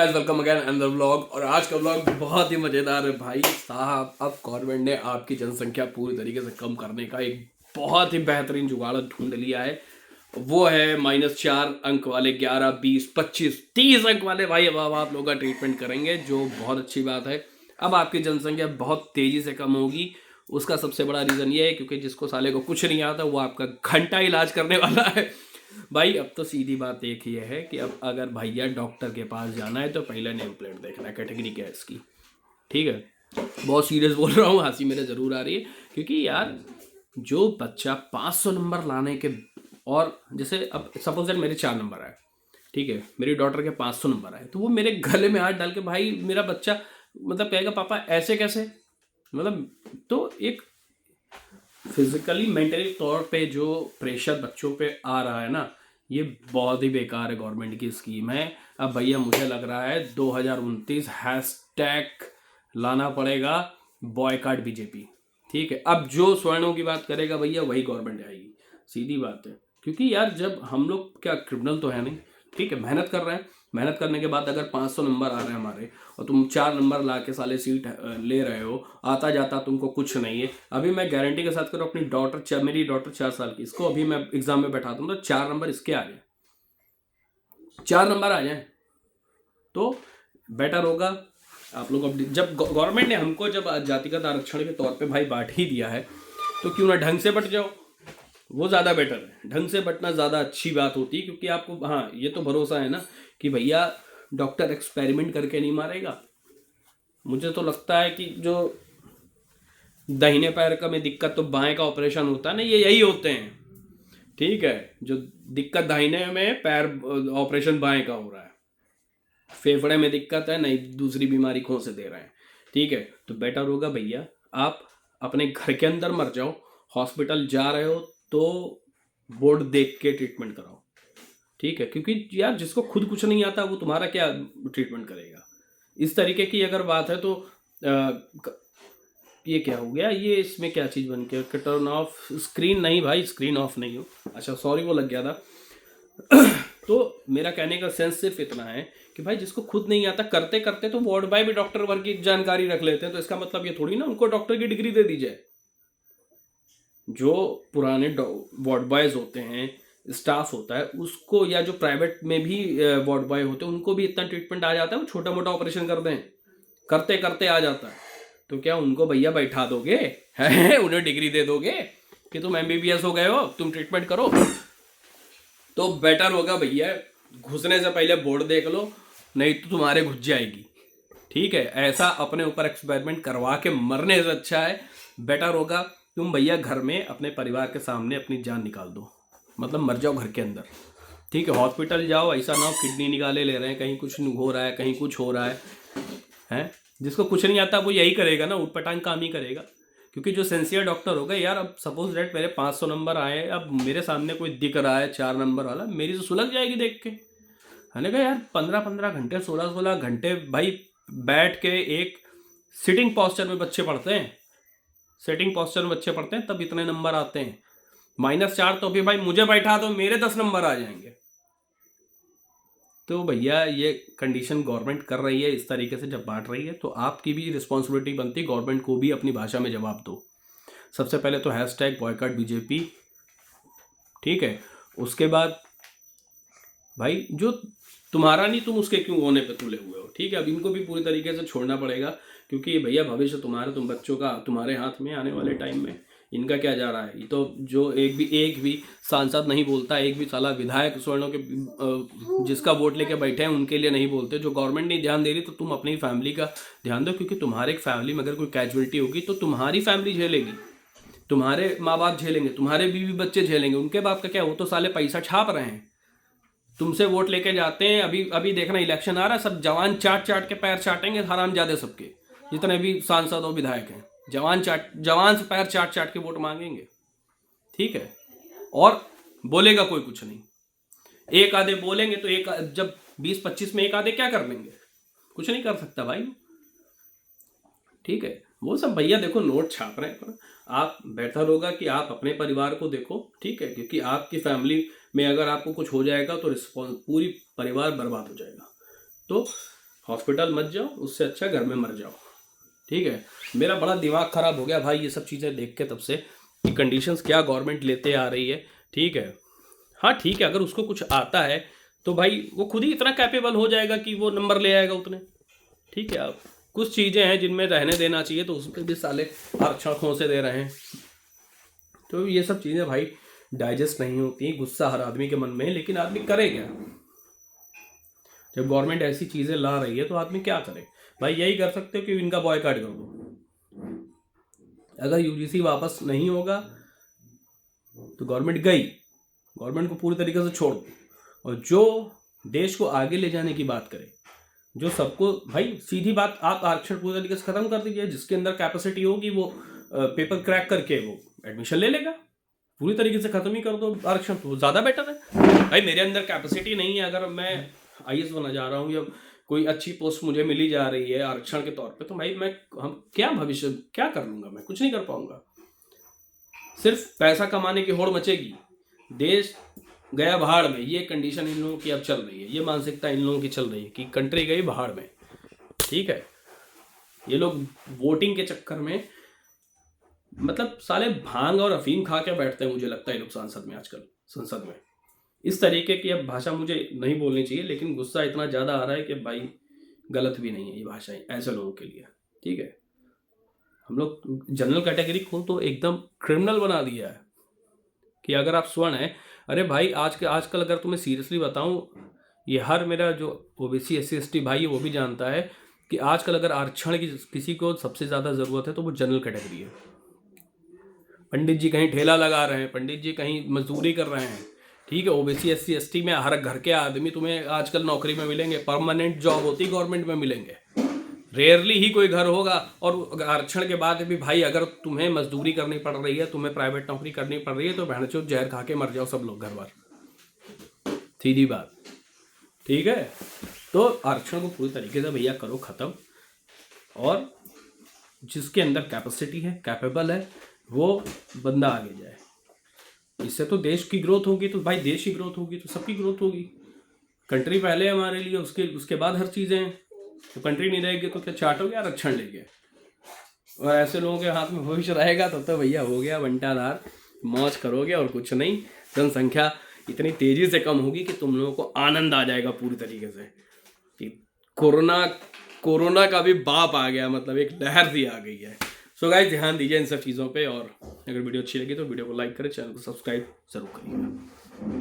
Welcome again another vlog. और आज का व्लॉग बहुत ही मज़ेदार है भाई साहब। अब गवर्नमेंट ने आपकी जनसंख्या पूरी तरीके से कम करने का एक बहुत ही बेहतरीन जुगाड़ ढूंढ लिया है। वो है -4 अंक वाले 11, 20, 25, 30 अंक वाले भाई। अब आप लोगों का ट्रीटमेंट करेंगे, जो बहुत अच्छी बात है। अब आपकी जनसंख्या बहुत तेज़ी से कम होगी। उसका सबसे बड़ा रीज़न ये है क्योंकि जिसको साले को कुछ नहीं आता वो आपका घंटा इलाज करने वाला है भाई। अब तो सीधी बात एक ही है कि अब अगर भैया डॉक्टर के पास जाना है तो पहले नेम प्लेट देखना है, कैटेगरी क्या है इसकी। ठीक है, बहुत सीरियस बोल रहा हूँ, हंसी मेरे ज़रूर आ रही है क्योंकि यार जो बच्चा 500 नंबर लाने के, और जैसे अब सपोज दैट मेरे 4 नंबर आए, ठीक है, मेरी डॉटर के 500 नंबर आए, तो वो मेरे गले में हाथ डाल के भाई मेरा बच्चा मतलब कहेगा पापा ऐसे कैसे, मतलब तो एक फिजिकली मेंटली तौर पे जो प्रेशर बच्चों पे आ रहा है ना, ये बहुत ही बेकार है गवर्नमेंट की स्कीम है। अब भैया मुझे लग रहा है 2029 हैशटैग लाना पड़ेगा, बॉयकॉट बीजेपी। ठीक है, अब जो स्वर्णों की बात करेगा भैया वही गवर्नमेंट आएगी, सीधी बात है। क्योंकि यार जब हम लोग क्या क्रिमिनल तो है नहीं, ठीक है, मेहनत कर रहे हैं, मेहनत करने के बाद अगर 500 नंबर आ रहे हैं हमारे और तुम 4 नंबर ला के साले सीट ले रहे हो, आता जाता तुमको कुछ नहीं है। अभी मैं गारंटी के साथ करूँ, अपनी डॉटर, मेरी डॉटर 4 साल की, इसको अभी मैं एग्जाम में बैठा दूँ तो 4 नंबर इसके आ जाए, 4 नंबर आ जाए तो बेटर होगा। आप लोग अब जब गवर्नमेंट ने हमको जब जातिगत आरक्षण के तौर पे भाई बांट ही दिया है तो क्यों ना ढंग से बट जाओ, वो ज़्यादा बेटर है। ढंग से बटना ज़्यादा अच्छी बात होती है क्योंकि आपको हाँ ये तो भरोसा है ना कि भैया डॉक्टर एक्सपेरिमेंट करके नहीं मारेगा। मुझे तो लगता है कि जो दाहिने पैर का में दिक्कत तो बाएं का ऑपरेशन होता है ना, ये यही होते हैं। ठीक है, जो दिक्कत दाहिने में पैर ऑपरेशन बाएं का हो रहा है, फेफड़े में दिक्कत है, नहीं दूसरी बीमारी कौन से दे रहे हैं। ठीक है, तो बेटर होगा भैया आप अपने घर के अंदर मर जाओ, हॉस्पिटल जा रहे हो तो बोर्ड देख के ट्रीटमेंट कराओ। ठीक है, क्योंकि यार जिसको खुद कुछ नहीं आता वो तुम्हारा क्या ट्रीटमेंट करेगा। इस तरीके की अगर बात है तो ये क्या हो गया, ये इसमें क्या चीज़ बन के टर्न ऑफ स्क्रीन, नहीं भाई स्क्रीन ऑफ नहीं हो, अच्छा सॉरी वो लग गया था तो मेरा कहने का सेंस सिर्फ इतना है कि भाई जिसको खुद नहीं आता, करते करते तो वार्ड बॉय भी डॉक्टर वर्ग की जानकारी रख लेते हैं, तो इसका मतलब ये थोड़ी ना उनको डॉक्टर की डिग्री दे दी जाए। जो पुराने वार्ड बॉयज होते हैं, स्टाफ होता है उसको, या जो प्राइवेट में भी वार्ड बॉय होते हैं उनको भी इतना ट्रीटमेंट आ जाता है, वो छोटा मोटा ऑपरेशन कर दें, करते करते आ जाता है। तो क्या उनको भैया बैठा दोगे है उन्हें डिग्री दे दोगे कि तुम MBBS हो गए हो, तुम ट्रीटमेंट करो? तो बेटर होगा भैया घुसने से पहले बोर्ड देख लो, नहीं तो तुम्हारे घुस जाएगी। ठीक है, ऐसा अपने ऊपर एक्सपेरिमेंट करवा के मरने से अच्छा है, बेटर होगा तुम भैया घर में अपने परिवार के सामने अपनी जान निकाल दो, मतलब मर जाओ घर के अंदर। ठीक है, हॉस्पिटल जाओ, ऐसा ना हो किडनी निकाले ले रहे हैं, कहीं कुछ हो रहा है, कहीं कुछ हो रहा है, हैं? जिसको कुछ नहीं आता वो यही करेगा ना, उटपटांग काम ही करेगा। क्योंकि जो सेंसियर डॉक्टर होगा, यार अब सपोज डेट मेरे 500 नंबर आए, अब मेरे सामने कोई दिख रहा है 4 नंबर वाला, मेरी तो सुलग जाएगी देख के। मैंने कहा यार 15-15 घंटे, 16-16 घंटे भाई बैठ के एक सिटिंग पॉस्चर में बच्चे पढ़ते हैं, सिटिंग पॉस्चर में बच्चे पढ़ते हैं, तब इतने नंबर आते हैं। -4 तो भी भाई मुझे बैठा तो मेरे 10 नंबर आ जाएंगे। तो भैया ये कंडीशन गवर्नमेंट कर रही है, इस तरीके से जब बांट रही है तो आपकी भी रिस्पॉन्सिबिलिटी बनती है, गवर्नमेंट को भी अपनी भाषा में जवाब दो। सबसे पहले तो हैशटैग बॉयकॉट बीजेपी, ठीक है, उसके बाद भाई जो तुम्हारा नहीं तुम उसके क्यों होने पे तुले हुए हो। ठीक है, अब इनको भी पूरी तरीके से छोड़ना पड़ेगा क्योंकि भैया भविष्य तुम्हारा, तुम बच्चों का तुम्हारे हाथ में आने वाले टाइम में इनका क्या जा रहा है। ये तो जो एक भी सांसद नहीं बोलता, एक भी साला विधायक स्वर्णों के जिसका वोट लेके बैठे हैं उनके लिए नहीं बोलते। जो गवर्नमेंट नहीं ध्यान दे रही तो तुम अपनी फैमिली का ध्यान दो, क्योंकि तुम्हारे फैमिली में अगर कोई कैजुअलिटी होगी तो तुम्हारी फैमिली झेलेगी, तुम्हारे माँ बाप झेलेंगे, तुम्हारे बीवी बच्चे झेलेंगे, उनके बाप का क्या, वो तो साले पैसा छाप रहे हैं, तुमसे वोट लेके जाते हैं। अभी अभी देखना इलेक्शन आ रहा है, सब जवान चाट चाट के पैर चाटेंगे, हरामजादे सबके, जितने भी सांसद और विधायक हैं, जवान से पैर चाट चाट के वोट मांगेंगे। ठीक है, और बोलेगा कोई कुछ नहीं, एक आधे बोलेंगे तो एक, जब 20-25 में एक आधे क्या कर लेंगे, कुछ नहीं कर सकता भाई। ठीक है, वो सब भैया देखो नोट छाप रहे हैं, आप बेहतर होगा कि आप अपने परिवार को देखो। ठीक है, क्योंकि आपकी फैमिली में अगर आपको कुछ हो जाएगा तो पूरी परिवार बर्बाद हो जाएगा। तो हॉस्पिटल मत जाओ, उससे अच्छा घर में मर जाओ। ठीक है, मेरा बड़ा दिमाग खराब हो गया भाई ये सब चीज़ें देख के तब से, कि कंडीशंस क्या गवर्नमेंट लेते आ रही है। ठीक है, हाँ ठीक है, अगर उसको कुछ आता है तो भाई वो खुद ही इतना कैपेबल हो जाएगा कि वो नंबर ले आएगा उतने। ठीक है, अब कुछ चीज़ें हैं जिनमें रहने देना चाहिए, तो उसमें भी साले आरक्षण खोसे दे रहे हैं। तो ये सब चीज़ें भाई डाइजेस्ट नहीं होती, गुस्सा हर आदमी के मन में है, लेकिन आदमी करे क्या? जब गवर्नमेंट ऐसी चीज़ें ला रही है तो आदमी क्या करे भाई? यही कर सकते हो कि इनका बॉयकॉट कर दो। अगर यूजीसी वापस नहीं होगा तो गवर्नमेंट गई, गवर्नमेंट को पूरी तरीके से छोड़ दो, और जो देश को आगे ले जाने की बात करे, जो सबको भाई सीधी बात, आप आरक्षण पूरी तरीके से खत्म कर दीजिए। जिसके अंदर कैपेसिटी होगी वो पेपर क्रैक करके वो एडमिशन ले लेगा। पूरी तरीके से खत्म ही कर दो आरक्षण, तो ज़्यादा बेटर है। भाई मेरे अंदर कैपेसिटी नहीं है, अगर मैं आईएएस बनना जा रहा हूँ या कोई अच्छी पोस्ट मुझे मिली जा रही है आरक्षण के तौर पे, तो भाई हम क्या भविष्य क्या कर लूँगा? मैं कुछ नहीं कर पाऊंगा। सिर्फ पैसा कमाने की होड़ मचेगी, देश गया भाड़ में। ये कंडीशन इन लोगों की अब चल रही है, ये मानसिकता इन लोगों की चल रही है कि कंट्री गई भाड़ में। ठीक है, ये लोग वोटिंग के चक्कर में मतलब साले भांग और अफीम खा के बैठते हैं, मुझे लगता है लोग संसद में, आजकल संसद में। इस तरीके की अब भाषा मुझे नहीं बोलनी चाहिए, लेकिन गुस्सा इतना ज़्यादा आ रहा है कि भाई गलत भी नहीं है ये भाषाएं ऐसे लोगों के लिए। ठीक है, हम लोग जनरल कैटेगरी को तो एकदम क्रिमिनल बना दिया है कि अगर आप स्वर्ण है, अरे भाई आजकल अगर तुम्हें सीरियसली बताऊं, ये हर मेरा जो ओबीसी SC ST भाई है वो भी जानता है कि आजकल अगर आरक्षण की किसी को सबसे ज़्यादा ज़रूरत है तो वो जनरल कैटेगरी है। पंडित जी कहीं ठेला लगा रहे हैं, पंडित जी कहीं मजदूरी कर रहे हैं। ठीक है, ओबीसी SC ST में हर घर के आदमी तुम्हें आजकल नौकरी में मिलेंगे, परमानेंट जॉब होती गवर्नमेंट में मिलेंगे। रेयरली ही कोई घर होगा। और आरक्षण के बाद भी भाई अगर तुम्हें मजदूरी करनी पड़ रही है, तुम्हें प्राइवेट नौकरी करनी पड़ रही है, तो भैंचोद जहर खा के मर जाओ सब लोग घर बार, सीधी बात। ठीक है, तो आरक्षण को पूरी तरीके से भैया करो खत्म, और जिसके अंदर कैपेसिटी है, कैपेबल है, वो बंदा आगे जाए। इससे तो देश की ग्रोथ होगी, तो भाई देश की ग्रोथ होगी तो सबकी ग्रोथ होगी। कंट्री पहले हमारे लिए, उसके बाद हर चीज़ें हैं। तो कंट्री नहीं रहेगी तो क्या चाटोगे? आरक्षण लेके। और ऐसे लोगों के हाथ में भविष्य रहेगा तो भैया हो गया बंटाधार, मौज करोगे और कुछ नहीं। जनसंख्या इतनी तेजी से कम होगी कि तुम लोगों को आनंद आ जाएगा पूरी तरीके से कि कोरोना का भी बाप आ गया, मतलब एक लहर सी आ गई है। सो गाइस ध्यान दीजिए इन सब चीज़ों पे, और अगर वीडियो अच्छी लगी तो वीडियो को लाइक करें, चैनल को सब्सक्राइब जरूर करिएगा।